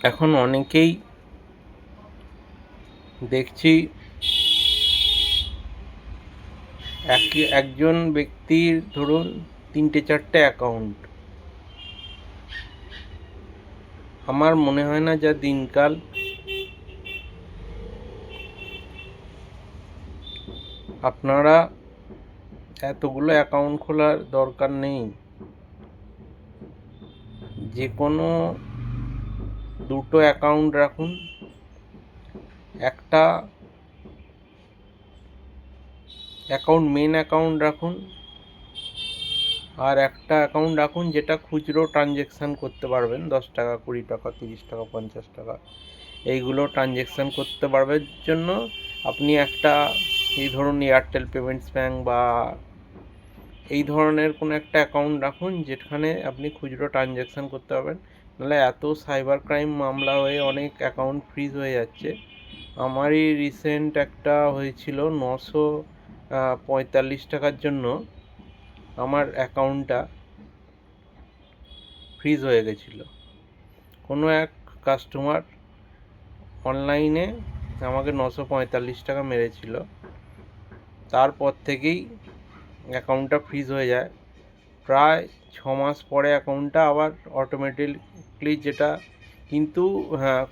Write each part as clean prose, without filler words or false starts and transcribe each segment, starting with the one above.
এখন অনেকেই দেখছি একজন ব্যক্তির ধরুন 3-4টে অ্যাকাউন্ট। আমার মনে হয় না যা দিনকাল আপনারা এতগুলো অ্যাকাউন্ট খোলার দরকার নেই। যে কোনো 2টো অ্যাকাউন্ট রাখুন। একটা অ্যাকাউন্ট মেন অ্যাকাউন্ট রাখুন, আর একটা অ্যাকাউন্ট রাখুন যেটা খুচরো ট্রানজ্যাকশান করতে পারবেন। 10 টাকা, 20 টাকা, 30 টাকা, 50 টাকা এইগুলো ট্রানজ্যাকশান করতে পারবার জন্য আপনি একটা, এই ধরুন এয়ারটেল পেমেন্টস ব্যাঙ্ক বা এই ধরনের কোনো একটা অ্যাকাউন্ট রাখুন যেখানে আপনি খুচরো ট্রানজ্যাকশান করতে পারবেন। নাহলে এত সাইবার ক্রাইম মামলা হয়ে অনেক অ্যাকাউন্ট ফ্রিজ হয়ে যাচ্ছে। আমারই রিসেন্ট একটা হয়েছিল 945 টাকার জন্য আমার অ্যাকাউন্টটা ফ্রিজ হয়ে গেছিলো। কোনো এক কাস্টমার অনলাইনে আমাকে 945 টাকা মেরেছিল। তারপর থেকেই অ্যাকাউন্টটা ফ্রিজ হয়ে যায়। প্রায় 6 মাস পরে অ্যাকাউন্টটা আবার অটোমেটিকলি কিন্তু হ্যাঁ,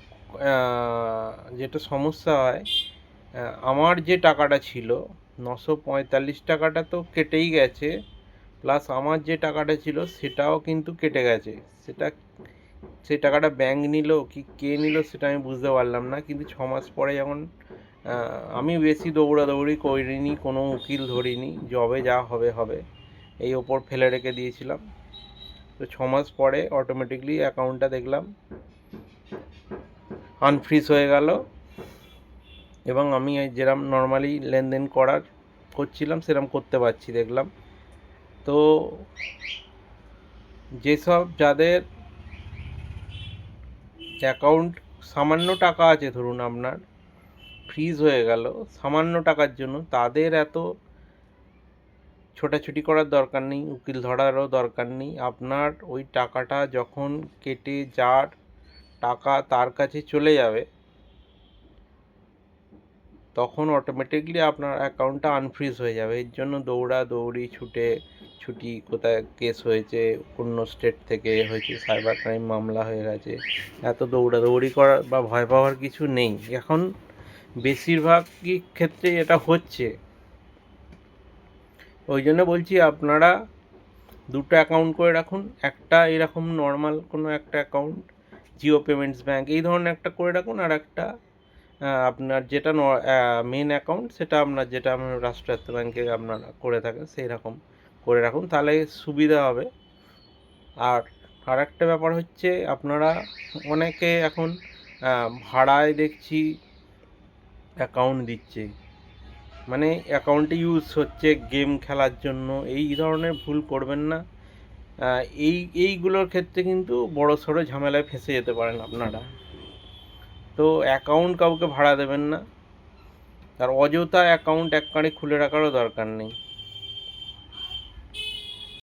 যেটা সমস্যা হয়, আমার যে টাকাটা ছিল 945 টাকাটা তো কেটেই গেছে, প্লাস আমার যে টাকাটা ছিল সেটাও কিন্তু কেটে গেছে। সেই টাকাটা ব্যাংক নিল কি কে নিল সেটা আমি বুঝতে পারলাম না। কিন্তু 6 মাস পরে যখন আমি বেশি দৌড়াদৌড়ি করিনি, কোনো উকিল ধরিনি, যবে যা হবে হবে এই ওপর ফেলে রেখে দিয়েছিলাম। তো 6 মাস পরে অটোমেটিকলি অ্যাকাউন্টটা দেখলাম আনফ্রিজ হয়ে গেল, এবং আমি যেরকম নর্মালি লেনদেন করছিলাম সেরকম করতে পারছি দেখলাম। তো যেসব যাদের অ্যাকাউন্ট সামান্য টাকা আছে, ধরুন আপনার ফ্রিজ হয়ে গেল সামান্য টাকার জন্য, তাদের এত ছোটাছুটি করার দরকার নেই, উকিল ধরারও দরকার নেই। আপনার ওই টাকাটা যখন কেটে যার টাকা তার কাছে চলে যাবে, তখন অটোমেটিকলি আপনার অ্যাকাউন্টটা আনফ্রিজ হয়ে যাবে। এর জন্য দৌড়াদৌড়ি ছুটি কোথায় কেস হয়েছে, অন্য স্টেট থেকে হয়েছে, সাইবার ক্রাইম মামলা হয়ে গেছে, এত দৌড়াদৌড়ি করার বা ভয় পাওয়ার কিছু নেই। এখন বেশিরভাগই ক্ষেত্রে এটা হচ্ছে। ওই জন্য বলছি আপনারা 2টো অ্যাকাউন্ট করে রাখুন। একটা এরকম নর্মাল কোনো একটা অ্যাকাউন্ট, জিও পেমেন্টস ব্যাঙ্ক এই ধরনের একটা করে রাখুন, আর একটা আপনার যেটা মেন অ্যাকাউন্ট সেটা আপনার যেটা রাষ্ট্রায়ত্ত ব্যাঙ্কে আপনারা করে থাকেন সেই রকম করে রাখুন, তাহলে সুবিধা হবে। আর একটা ব্যাপার হচ্ছে, আপনারা অনেকে এখন ভাড়ায় দেখছি অ্যাকাউন্ট দিচ্ছে, মানে অ্যাকাউন্টে ইউজ হচ্ছে গেম খেলার জন্য। এই ধরনের ভুল করবেন না। এইগুলোর ক্ষেত্রে কিন্তু বড়সড় ঝামেলায় ফেঁসে যেতে পারেন আপনারা। তো অ্যাকাউন্ট কাউকে ভাড়া দেবেন না, আর অযথা অ্যাকাউন্ট একবারে খুলে রাখারও দরকার নেই।